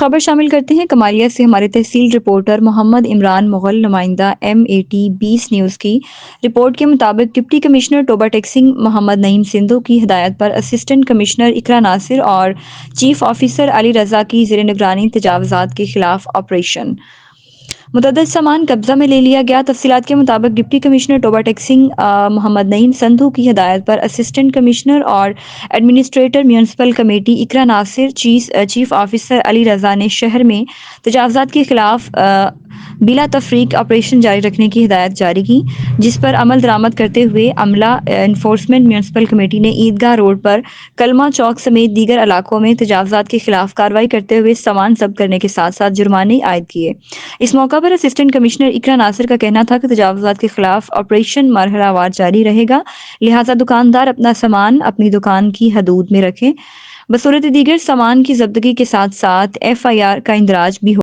خبر شامل کرتے ہیں کمالیہ سے ہمارے تحصیل رپورٹر محمد عمران مغل، نمائندہ MAT 20 نیوز کی رپورٹ کے مطابق ڈپٹی کمشنر ٹوبہ ٹیکسنگ محمد نعیم سندھو کی ہدایت پر اسسٹنٹ کمشنر اقرا ناصر اور چیف آفیسر علی رضا کی زیر نگرانی تجاوزات کے خلاف آپریشن متعدد سامان قبضہ میں لے لیا گیا۔ تفصیلات کے مطابق ڈپٹی کمشنر ٹوبہ ٹیکسنگ محمد نعیم سندھو کی ہدایت پر اسسٹنٹ کمشنر اور ایڈمنسٹریٹر میونسپل کمیٹی اقرا ناصر، چیف آفیسر علی رضا نے شہر میں تجاوزات کے خلاف بلا تفریق آپریشن جاری رکھنے کی ہدایت جاری کی، جس پر عمل درآمد کرتے ہوئے عملہ انفورسمنٹ میونسپل کمیٹی نے عیدگاہ روڈ پر کلمہ چوک سمیت دیگر علاقوں میں تجاوزات کے خلاف کارروائی کرتے ہوئے سامان ضبط کرنے کے ساتھ ساتھ جرمانے عائد کیے۔ اس موقع پر اسسٹنٹ کمشنر اقرا ناصر کا کہنا تھا کہ تجاوزات کے خلاف آپریشن مرحلہ وار جاری رہے گا، لہٰذا دکاندار اپنا سامان اپنی دکان کی حدود میں رکھیں۔ بصورت دیگر سامان کی ضبطگی کے ساتھ ساتھ FIR کا اندراج بھی ہو